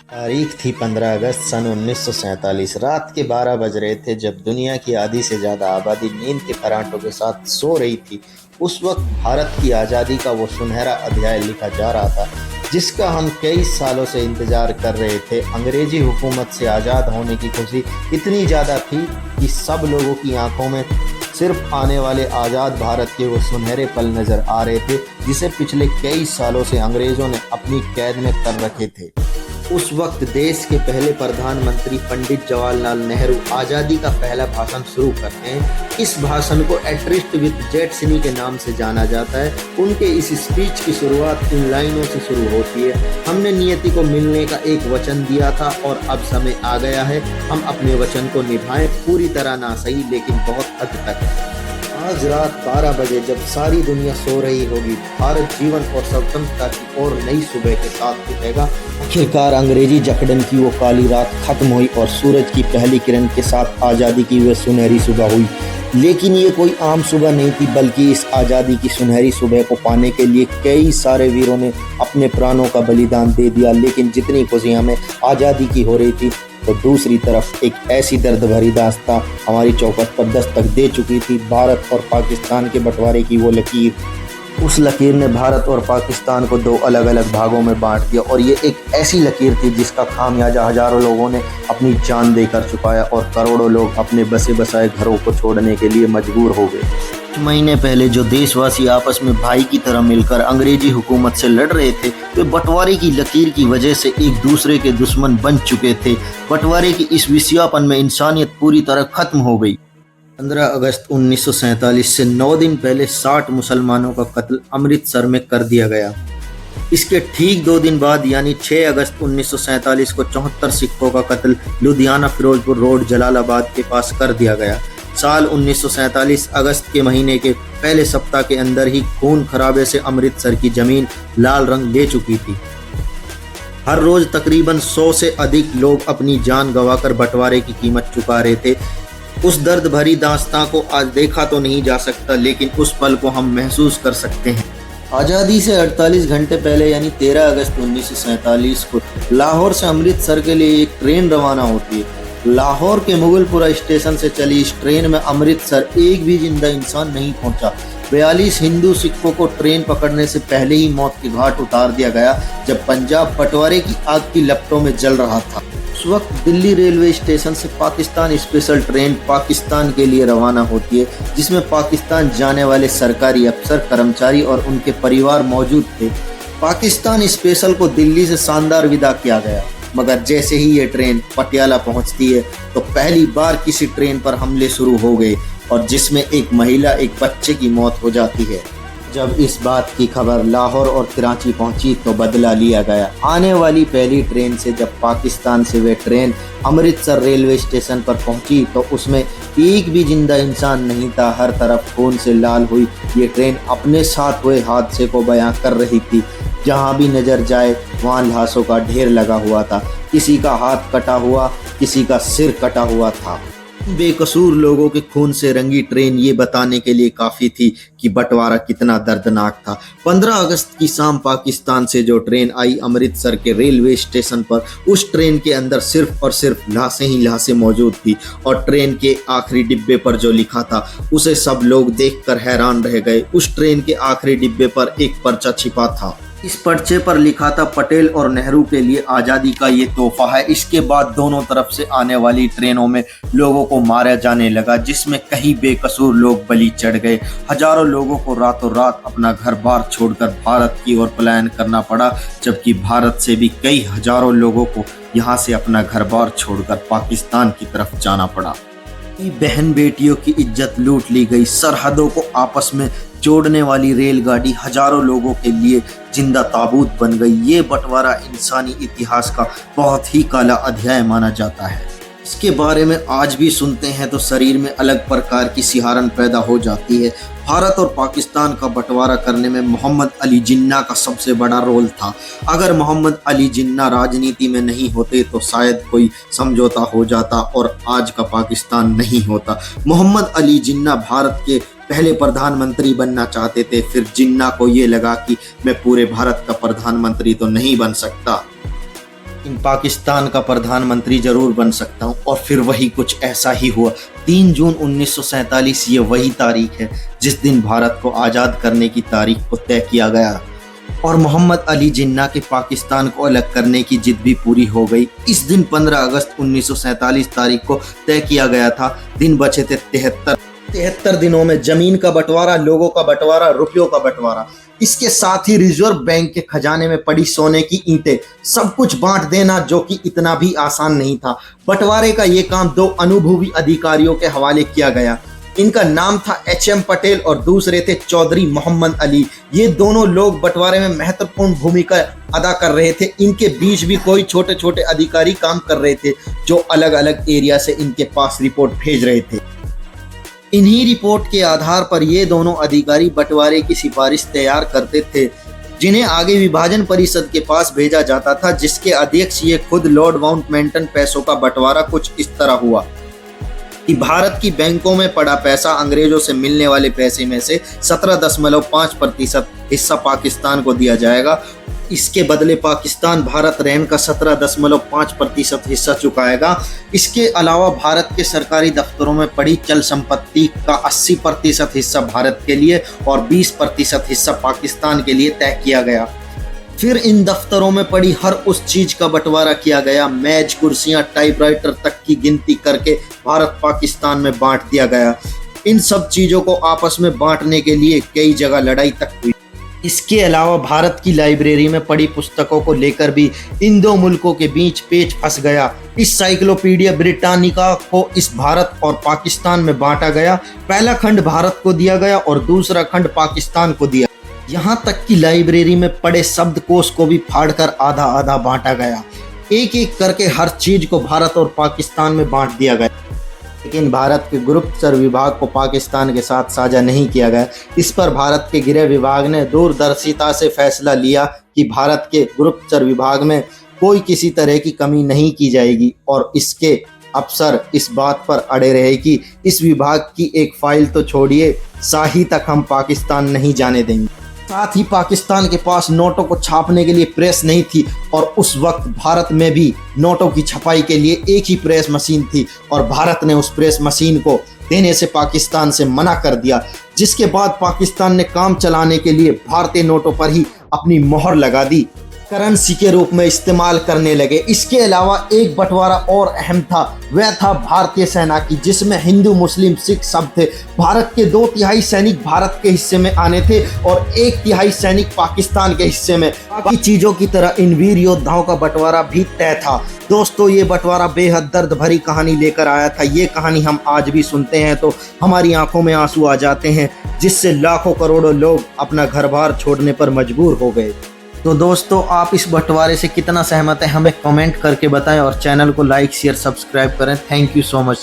तारीख थी 15 अगस्त सन 1947। रात के 12 बज रहे थे जब दुनिया की आधी से ज़्यादा आबादी नींद के फर्राटों के साथ सो रही थी। उस वक्त भारत की आज़ादी का वो सुनहरा अध्याय लिखा जा रहा था जिसका हम कई सालों से इंतजार कर रहे थे। अंग्रेजी हुकूमत से आज़ाद होने की खुशी इतनी ज़्यादा थी कि सब लोगों की आंखों में सिर्फ आने वाले आज़ाद भारत के वो सुनहरे पल नज़र आ रहे थे जिसे पिछले कई सालों से अंग्रेज़ों ने अपनी कैद में कर रखे थे। उस वक्त देश के पहले प्रधानमंत्री पंडित जवाहरलाल नेहरू आज़ादी का पहला भाषण शुरू करते हैं। इस भाषण को एट्रिस्ट विद जेटसनी के नाम से जाना जाता है। उनके इस स्पीच की शुरुआत इन लाइनों से शुरू होती है, हमने नियति को मिलने का एक वचन दिया था और अब समय आ गया है हम अपने वचन को निभाएं, पूरी तरह ना सही लेकिन बहुत हद तक। आज रात 12 बजे जब सारी दुनिया सो रही होगी, भारत जीवन और स्वतंत्रता की और नई सुबह के साथ उठेगा। आखिरकार अंग्रेजी जकड़न की वो काली रात खत्म हुई और सूरज की पहली किरण के साथ आज़ादी की वह सुनहरी सुबह हुई। लेकिन ये कोई आम सुबह नहीं थी, बल्कि इस आज़ादी की सुनहरी सुबह को पाने के लिए कई सारे वीरों ने अपने प्राणों का बलिदान दे दिया। लेकिन जितनी खुशियां हमें आज़ादी की हो रही थी, तो दूसरी तरफ एक ऐसी दर्द भरी दास्तां हमारी चौखट पर दस्तक दे चुकी थी। भारत और पाकिस्तान के बंटवारे की वो लकीर, उस लकीर ने भारत और पाकिस्तान को दो अलग अलग भागों में बांट दिया और ये एक ऐसी लकीर थी जिसका खामियाजा हजारों लोगों ने अपनी जान देकर चुकाया और करोड़ों लोग अपने बसे बसाए घरों को छोड़ने के लिए मजबूर हो गए। कुछ महीने पहले जो देशवासी आपस में भाई की तरह मिलकर अंग्रेजी हुकूमत से लड़ रहे थे, वे बंटवारे की लकीर की वजह से एक दूसरे के दुश्मन बन चुके थे। बंटवारे की इस विषयापन में इंसानियत पूरी तरह खत्म हो गई। 15 अगस्त 1947 से 9 दिन पहले 60 मुसलमानों का कत्ल अमृतसर में कर दिया गया। इसके ठीक 2 दिन बाद यानी 6 अगस्त 1947 को 74 सिखों का कत्ल लुधियाना फिरोजपुर रोड जलालाबाद के पास कर दिया गया। साल 1947 अगस्त के महीने के पहले सप्ताह के अंदर ही खून खराबे से अमृतसर की जमीन लाल रंग ले चुकी थी। हर रोज तकरीबन 100 से अधिक लोग अपनी जान गंवाकर बंटवारे की कीमत चुका रहे थे। उस दर्द भरी दास्तां को आज देखा तो नहीं जा सकता, लेकिन उस पल को हम महसूस कर सकते हैं। आज़ादी से 48 घंटे पहले यानी 13 अगस्त 1947 को लाहौर से अमृतसर के लिए एक ट्रेन रवाना होती है। लाहौर के मुगलपुरा स्टेशन से चली इस ट्रेन में अमृतसर एक भी जिंदा इंसान नहीं पहुंचा। 42 हिंदू सिखों को ट्रेन पकड़ने से पहले ही मौत के घाट उतार दिया गया जब पंजाब बंटवारे की आग की लपटों में जल रहा था। उस वक्त दिल्ली रेलवे स्टेशन से पाकिस्तान स्पेशल ट्रेन पाकिस्तान के लिए रवाना होती है, जिसमें पाकिस्तान जाने वाले सरकारी अफसर, कर्मचारी और उनके परिवार मौजूद थे। पाकिस्तान स्पेशल को दिल्ली से शानदार विदा किया गया, मगर जैसे ही ये ट्रेन पटियाला पहुंचती है तो पहली बार किसी ट्रेन पर हमले शुरू हो गए और जिसमें एक महिला, एक बच्चे की मौत हो जाती है। जब इस बात की खबर लाहौर और कराची पहुंची तो बदला लिया गया। आने वाली पहली ट्रेन से जब पाकिस्तान से वे ट्रेन अमृतसर रेलवे स्टेशन पर पहुंची तो उसमें एक भी जिंदा इंसान नहीं था। हर तरफ खून से लाल हुई ये ट्रेन अपने साथ हुए हादसे को बयां कर रही थी। जहां भी नजर जाए वहां लाशों का ढेर लगा हुआ था। किसी का हाथ कटा हुआ, किसी का सिर कटा हुआ था। बेकसूर लोगों के खून से रंगी ट्रेन ये बताने के लिए काफी थी कि बंटवारा कितना दर्दनाक था। 15 अगस्त की शाम पाकिस्तान से जो ट्रेन आई अमृतसर के रेलवे स्टेशन पर, उस ट्रेन के अंदर सिर्फ और सिर्फ लाशें ही लाशें मौजूद थी और ट्रेन के आखिरी डिब्बे पर जो लिखा था उसे सब लोग देखकर हैरान रह गए। उस ट्रेन के आखिरी डिब्बे पर एक पर्चा छिपा था। इस पर्चे पर लिखा था, पटेल और नेहरू के लिए आज़ादी का ये तोहफा है। इसके बाद दोनों तरफ से आने वाली ट्रेनों में लोगों को मारा जाने लगा, जिसमें कई बेकसूर लोग बलि चढ़ गए। हजारों लोगों को रातों रात अपना घर बार छोड़कर भारत की ओर पलायन करना पड़ा, जबकि भारत से भी कई हजारों लोगों को यहाँ से अपना घर बार छोड़कर पाकिस्तान की तरफ जाना पड़ा। बहन बेटियों की इज्जत लूट ली गई। सरहदों को आपस में जोड़ने वाली रेलगाड़ी हजारों लोगों के लिए जिंदा ताबूत बन गई। ये बंटवारा इंसानी इतिहास का बहुत ही काला अध्याय माना जाता है। इसके बारे में आज भी सुनते हैं तो शरीर में अलग प्रकार की सिहारन पैदा हो जाती है। भारत और पाकिस्तान का बंटवारा करने में मोहम्मद अली जिन्ना का सबसे बड़ा रोल था। अगर मोहम्मद अली जिन्ना राजनीति में नहीं होते तो शायद कोई समझौता हो जाता और आज का पाकिस्तान नहीं होता। मोहम्मद अली जिन्ना भारत के पहले प्रधानमंत्री बनना चाहते थे, फिर जिन्ना को ये लगा कि मैं पूरे भारत का प्रधानमंत्री तो नहीं बन सकता। इन पाकिस्तान का प्रधानमंत्री जरूर बन सकता हूँ। और फिर वही कुछ ऐसा ही हुआ। 3 जून 1947 ये वही तारीख है जिस दिन भारत को आज़ाद करने की तारीख को तय किया गया और मोहम्मद अली जिन्ना के पाकिस्तान को अलग करने की जिद भी पूरी हो गई। इस दिन 15 अगस्त 1947 तारीख को तय किया गया था। दिन बचे थे 73 दिनों में जमीन का बंटवारा, लोगों का बंटवारा, रुपयों का बंटवारा, इसके साथ ही रिजर्व बैंक के खजाने में पड़ी सोने की ईंटें, सब कुछ बांट देना, जो कि इतना भी आसान नहीं था। बंटवारे का ये काम 2 अनुभवी अधिकारियों के हवाले किया गया। इनका नाम था HM पटेल और दूसरे थे चौधरी मोहम्मद अली। ये दोनों लोग बंटवारे में महत्वपूर्ण भूमिका अदा कर रहे थे। इनके बीच भी कोई छोटे छोटे अधिकारी काम कर रहे थे जो अलग अलग एरिया से इनके पास रिपोर्ट भेज रहे थे। इन्हीं रिपोर्ट के आधार पर ये दोनों अधिकारी बंटवारे की सिफारिश तैयार करते थे, जिन्हें आगे विभाजन परिषद के पास भेजा जाता था, जिसके अध्यक्ष ये खुद लॉर्ड माउंटबेटन। पैसों का बंटवारा कुछ इस तरह हुआ कि भारत की बैंकों में पड़ा पैसा, अंग्रेजों से मिलने वाले पैसे में से 17.5% हिस्सा पाकिस्तान को दिया जाएगा। इसके बदले पाकिस्तान भारत रहन का 17.5% हिस्सा चुकाएगा। इसके अलावा भारत के सरकारी दफ्तरों में पड़ी चल संपत्ति का 80% हिस्सा भारत के लिए और 20% हिस्सा पाकिस्तान के लिए तय किया गया। फिर इन दफ्तरों में पड़ी हर उस चीज का बंटवारा किया गया। मेज, कुर्सियां, टाइपराइटर तक की गिनती करके भारत पाकिस्तान में बांट दिया गया। इन सब चीजों को आपस में बांटने के लिए कई जगह लड़ाई तक हुई। इसके अलावा भारत की लाइब्रेरी में पड़ी पुस्तकों को लेकर भी इन 2 मुल्कों के बीच पेच फंस गया। इस साइक्लोपीडिया ब्रिटानिका को इस भारत और पाकिस्तान में बांटा गया। पहला खंड भारत को दिया गया और दूसरा खंड पाकिस्तान को दिया। यहाँ तक कि लाइब्रेरी में पड़े शब्दकोश को भी फाड़कर आधा आधा बांटा गया। एक एक करके हर चीज को भारत और पाकिस्तान में बांट दिया गया, लेकिन भारत के गुप्तचर विभाग को पाकिस्तान के साथ साझा नहीं किया गया। इस पर भारत के गृह विभाग ने दूरदर्शिता से फैसला लिया कि भारत के गुप्तचर विभाग में कोई किसी तरह की कमी नहीं की जाएगी और इसके अफसर इस बात पर अड़े रहे कि इस विभाग की एक फाइल तो छोड़िए, शाही तक हम पाकिस्तान नहीं जाने देंगे। साथ ही पाकिस्तान के पास नोटों को छापने के लिए प्रेस नहीं थी और उस वक्त भारत में भी नोटों की छपाई के लिए एक ही प्रेस मशीन थी और भारत ने उस प्रेस मशीन को देने से पाकिस्तान से मना कर दिया, जिसके बाद पाकिस्तान ने काम चलाने के लिए भारतीय नोटों पर ही अपनी मोहर लगा दी, करेंसी के रूप में इस्तेमाल करने लगे। इसके अलावा एक बंटवारा और अहम था, वह था भारतीय सेना की, जिसमें हिंदू, मुस्लिम, सिख सब थे। भारत के 2/3 सैनिक भारत के हिस्से में आने थे और 1/3 सैनिक पाकिस्तान के हिस्से में। बाकी चीजों की तरह इन वीर योद्धाओं का बंटवारा भी तय था। दोस्तों, ये बंटवारा बेहद दर्द भरी कहानी लेकर आया था। ये कहानी हम आज भी सुनते हैं तो हमारी आंखों में आंसू आ जाते हैं, जिससे लाखों करोड़ों लोग अपना घर बार छोड़ने पर मजबूर हो गए। तो दोस्तों, आप इस बंटवारे से कितना सहमत हैं हमें कमेंट करके बताएं और चैनल को लाइक, शेयर, सब्सक्राइब करें। Thank you so much.